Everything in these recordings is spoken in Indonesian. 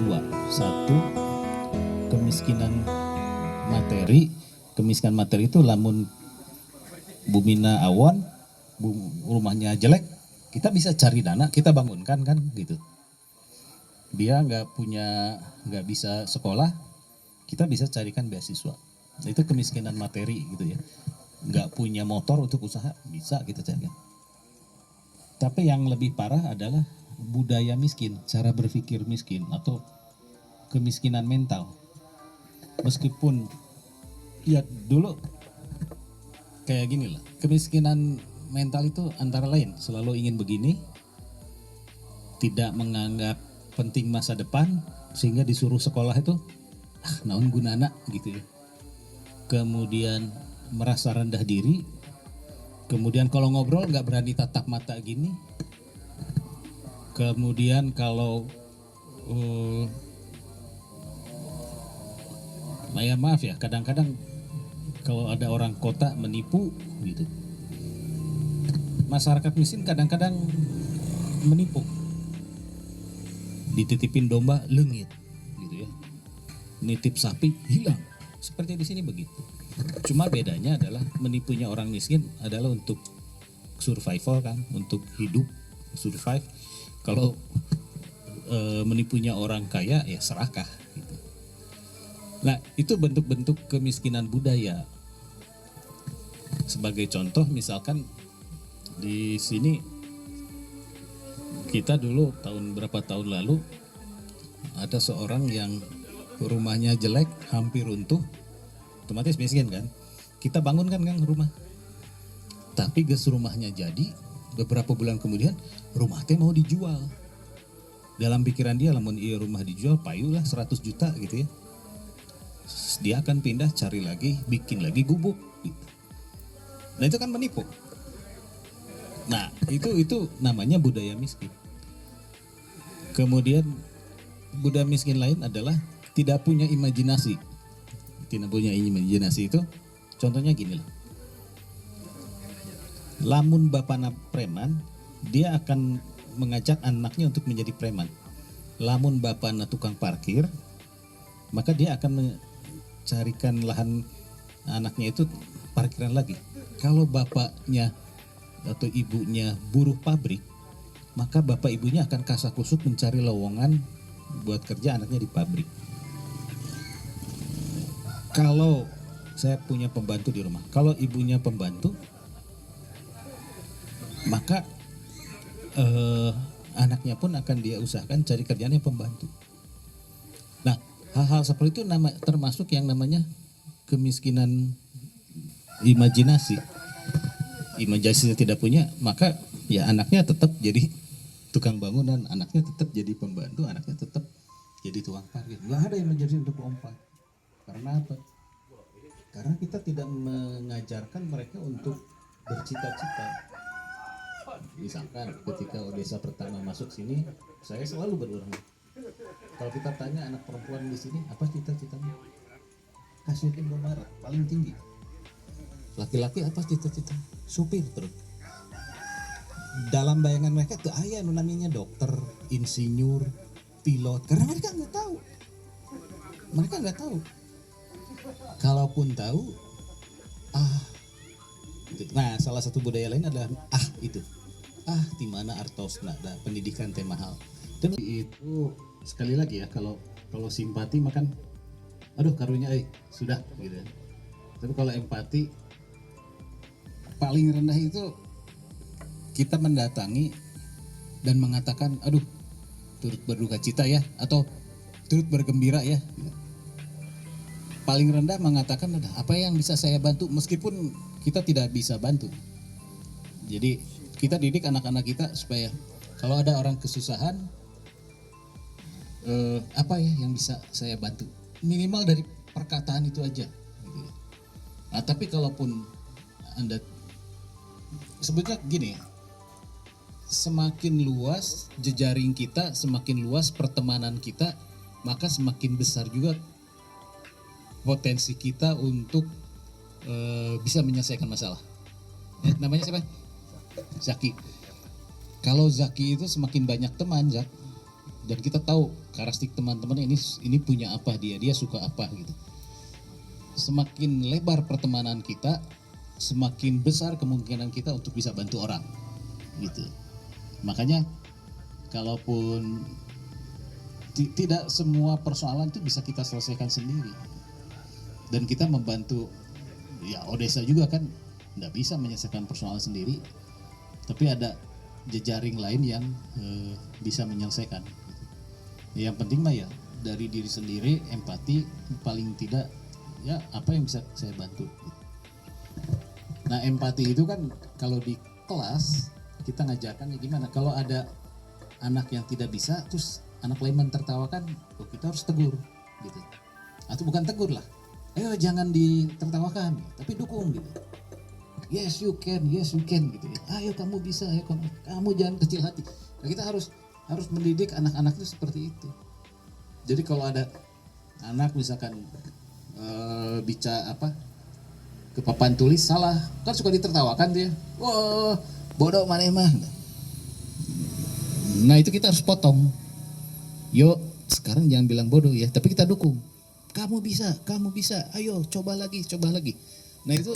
dua. Satu, kemiskinan materi. Kemiskinan materi itu lamun bumina awan, rumahnya jelek, kita bisa cari dana, kita bangunkan kan gitu. Dia nggak bisa sekolah, kita bisa carikan beasiswa. Itu kemiskinan materi gitu ya. Nggak punya motor untuk usaha, bisa kita carikan. Tapi yang lebih parah adalah budaya miskin, cara berpikir miskin atau kemiskinan mental. Meskipun ya dulu kayak gini lah, kemiskinan mental itu antara lain selalu ingin begini, tidak menganggap penting masa depan sehingga disuruh sekolah itu naon gunana gitu ya. Kemudian merasa rendah diri, kemudian kalau ngobrol nggak berani tatap mata gini, kemudian kalau ya maaf ya, kadang-kadang kalau ada orang kota menipu gitu. Masyarakat miskin kadang-kadang menipu. Dititipin domba leungit gitu ya. Nitip sapi hilang. Seperti di sini begitu. Cuma bedanya adalah menipunya orang miskin adalah untuk survival kan, untuk hidup, survive. Kalau menipunya orang kaya ya serakah gitu. Nah, itu bentuk-bentuk kemiskinan budaya. Sebagai contoh misalkan di sini kita dulu berapa tahun lalu ada seorang yang rumahnya jelek, hampir runtuh, otomatis miskin kan. Kita bangunkan kan rumah. Tapi gas rumahnya jadi, beberapa bulan kemudian rumah teh mau dijual. Dalam pikiran dia lamun iya rumah dijual payulah 100 juta gitu ya. Dia akan pindah cari lagi, bikin lagi gubuk gitu. Nah itu kan menipu. Nah itu namanya budaya miskin. Kemudian budaya miskin lain adalah tidak punya imajinasi. Tidak punya imajinasi itu contohnya gini lah. Lamun bapana preman, dia akan mengajak anaknya untuk menjadi preman. Lamun bapana tukang parkir, maka dia akan mencarikan lahan anaknya itu parkiran lagi. Kalau bapaknya atau ibunya buruh pabrik, maka bapak ibunya akan kasakusuk mencari lowongan buat kerja anaknya di pabrik. Kalau saya punya pembantu di rumah, kalau ibunya pembantu, maka anaknya pun akan dia usahakan cari kerjaan yang pembantu. Nah, hal-hal seperti itu termasuk yang namanya kemiskinan imajinasi. Imajinasi tidak punya, maka ya anaknya tetap jadi tukang bangunan, anaknya tetap jadi pembantu, anaknya tetap jadi tukang parkir. Nggak ada yang menjadi untuk lompat. Karena apa? Karena kita tidak mengajarkan mereka untuk bercita-cita. Misalkan ketika Odessa pertama masuk sini, saya selalu berulang. Kalau kita tanya anak perempuan di sini, apa cita-citanya? Kasih Indomaret paling tinggi. Laki-laki apa cita-cita? Supir terus. Dalam bayangan mereka tuh ayah namanya dokter, insinyur, pilot. Karena mereka nggak tahu. Mereka nggak tahu. Kalaupun tahu, nah salah satu budaya lain adalah itu. Di mana artosna, pendidikan teh mahal. Dan itu sekali lagi ya, kalau simpati makan, aduh karunya sudah gitu. Tapi kalau empati paling rendah itu kita mendatangi dan mengatakan, aduh turut berduka cita ya, atau turut bergembira ya. Paling rendah mengatakan apa yang bisa saya bantu meskipun kita tidak bisa bantu. Jadi kita didik anak-anak kita supaya kalau ada orang kesusahan, apa ya yang bisa saya bantu, minimal dari perkataan itu aja. Nah, tapi kalaupun Anda sebetulnya gini, semakin luas jejaring kita, semakin luas pertemanan kita, maka semakin besar juga potensi kita untuk bisa menyelesaikan masalah. Namanya siapa? Zaki. Kalau Zaki itu semakin banyak teman, dan kita tahu karakteristik teman-teman ini punya apa, dia suka apa gitu. Semakin lebar pertemanan kita, semakin besar kemungkinan kita untuk bisa bantu orang gitu. Makanya kalaupun tidak semua persoalan itu bisa kita selesaikan sendiri, dan kita membantu ya Odessa juga kan nggak bisa menyelesaikan persoalan sendiri, tapi ada jejaring lain yang bisa menyelesaikan. Yang penting mah ya dari diri sendiri, empati, paling tidak ya apa yang bisa saya bantu. Nah empati itu kan kalau di kelas kita ngajarkan ya gimana kalau ada anak yang tidak bisa terus anak lain mentertawakan, oh kita harus tegur gitu, atau bukan tegur lah, ayo jangan ditertawakan tapi dukung gitu. Yes you can gitu ya. Ayo kamu bisa, ayo kamu jangan kecil hati. Nah, kita harus mendidik anak-anak itu seperti itu. Jadi kalau ada anak misalkan bicara ke papan tulis salah, kan suka ditertawakan dia. Wah, bodoh mana emang. Nah, itu kita harus potong. Yuk, sekarang jangan bilang bodoh ya, tapi kita dukung. Kamu bisa, ayo coba lagi. Nah itu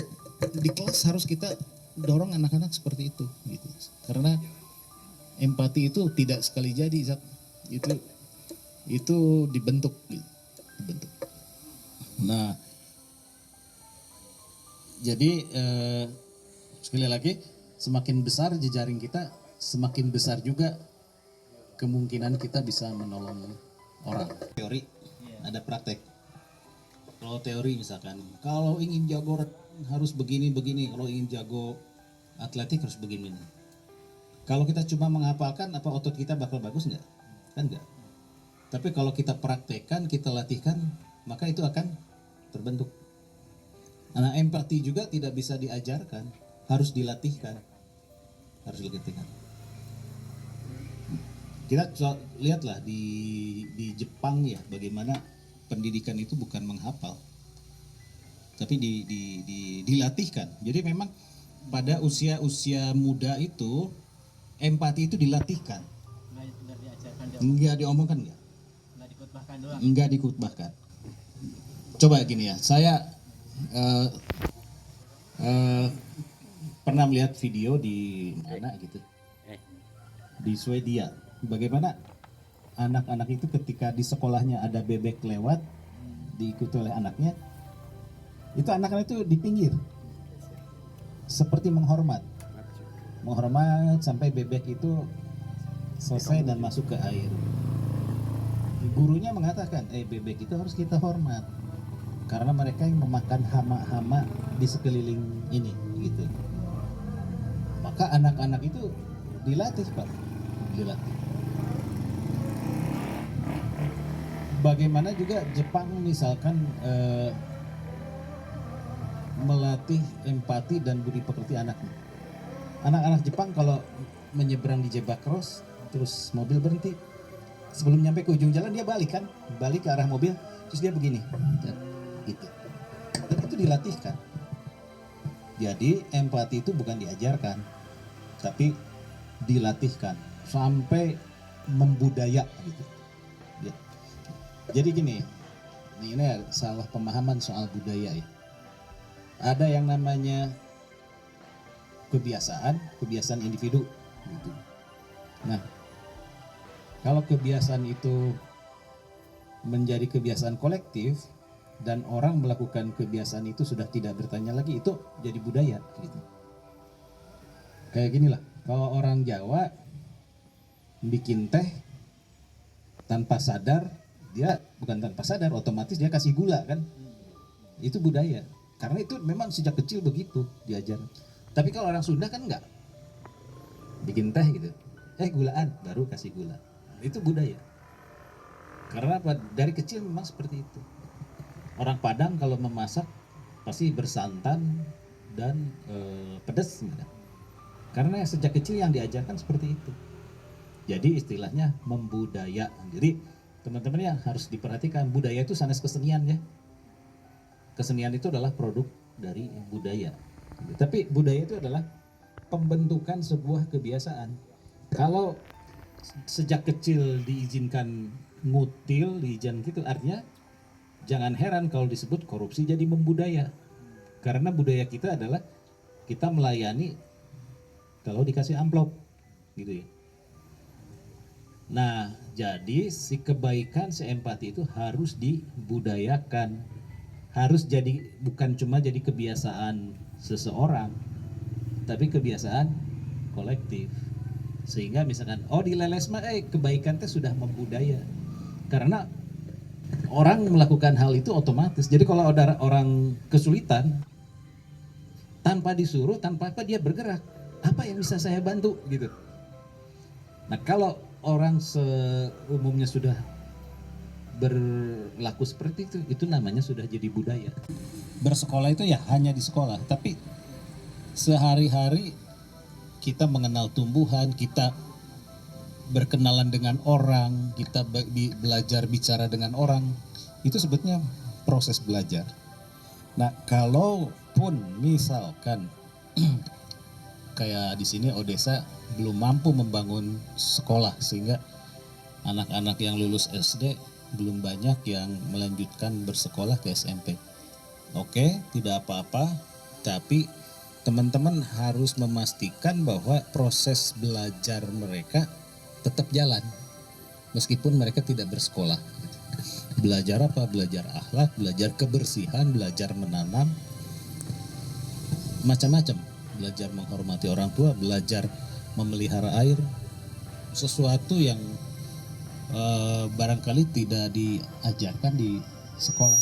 di kelas harus kita dorong anak-anak seperti itu gitu. Karena empati itu tidak sekali jadi, Zat. Itu dibentuk gitu. Nah, jadi sekali lagi semakin besar jejaring kita, semakin besar juga kemungkinan kita bisa menolong orang. Teori, ada praktek. Kalau teori misalkan, kalau ingin jago harus begini, kalau ingin jago atletik harus begini. Kalau kita cuma menghafalkan, apa otot kita bakal bagus nggak? Kan nggak. Tapi kalau kita praktekkan, kita latihkan, maka itu akan terbentuk. Nah, empati juga tidak bisa diajarkan, harus dilatihkan. Kita lihatlah di Jepang ya, bagaimana pendidikan itu bukan menghafal, tapi dilatihkan. Jadi memang pada usia muda itu empati itu dilatihkan. Enggak diomongkan, enggak dikutbahkan. Coba gini ya, saya pernah melihat video di mana gitu, di Swedia, bagaimana anak-anak itu ketika di sekolahnya ada bebek lewat diikuti oleh anaknya, itu anak-anak itu di pinggir seperti menghormat sampai bebek itu selesai dan masuk ke air. Gurunya mengatakan, bebek itu harus kita hormat karena mereka yang memakan hama-hama di sekeliling ini gitu. Maka anak-anak itu dilatih, Pak. Bagaimana juga Jepang misalkan melatih empati dan budi pekerti anaknya. Anak-anak Jepang kalau menyeberang di zebra cross, terus mobil berhenti, sebelum nyampe ke ujung jalan dia balik ke arah mobil, terus dia begini, gitu. Dan itu dilatihkan. Jadi empati itu bukan diajarkan, tapi dilatihkan sampai membudaya gitu. Ya. Jadi gini, ini salah pemahaman soal budaya ya. Ada yang namanya kebiasaan individu gitu. Nah, kalau kebiasaan itu menjadi kebiasaan kolektif dan orang melakukan kebiasaan itu sudah tidak bertanya lagi, itu jadi budaya gitu. Kayak gini lah, kalau orang Jawa bikin teh tanpa sadar, dia bukan tanpa sadar, otomatis dia kasih gula kan, itu budaya. Karena itu memang sejak kecil begitu diajar. Tapi kalau orang Sunda kan enggak, bikin teh gitu, gulaan, baru kasih gula. Itu budaya. Karena apa? Dari kecil memang seperti itu. Orang Padang kalau memasak pasti bersantan dan pedas gitu. Karena sejak kecil yang diajarkan seperti itu. Jadi istilahnya membudaya. Jadi teman-teman yang harus diperhatikan, budaya itu sanes kesenian ya. Kesenian itu adalah produk dari budaya. Tapi budaya itu adalah pembentukan sebuah kebiasaan. Kalau sejak kecil diizinkan ngutil, diizinkan gitu, artinya jangan heran kalau disebut korupsi jadi membudaya. Karena budaya kita adalah kita melayani kalau dikasih amplop gitu ya. Nah, jadi si kebaikan, si empati itu harus dibudayakan. Harus jadi, bukan cuma jadi kebiasaan seseorang, tapi kebiasaan kolektif. Sehingga misalkan, oh di Leles mah kebaikan itu sudah membudaya. Karena orang melakukan hal itu otomatis. Jadi kalau ada orang kesulitan, tanpa disuruh, tanpa apa dia bergerak. Apa yang bisa saya bantu gitu. Nah kalau orang seumumnya sudah berlaku seperti itu namanya sudah jadi budaya. Bersekolah itu ya hanya di sekolah, tapi sehari-hari kita mengenal tumbuhan, kita berkenalan dengan orang, kita belajar bicara dengan orang, itu sebetulnya proses belajar. Nah, kalaupun misalkan kayak di sini Odessa belum mampu membangun sekolah sehingga anak-anak yang lulus SD belum banyak yang melanjutkan bersekolah ke SMP. Oke, tidak apa-apa, tapi teman-teman harus memastikan bahwa proses belajar mereka tetap jalan meskipun mereka tidak bersekolah. Belajar apa? Belajar akhlak, belajar kebersihan, belajar menanam, macam-macam. Belajar menghormati orang tua, belajar memelihara air, sesuatu yang barangkali tidak diajarkan di sekolah.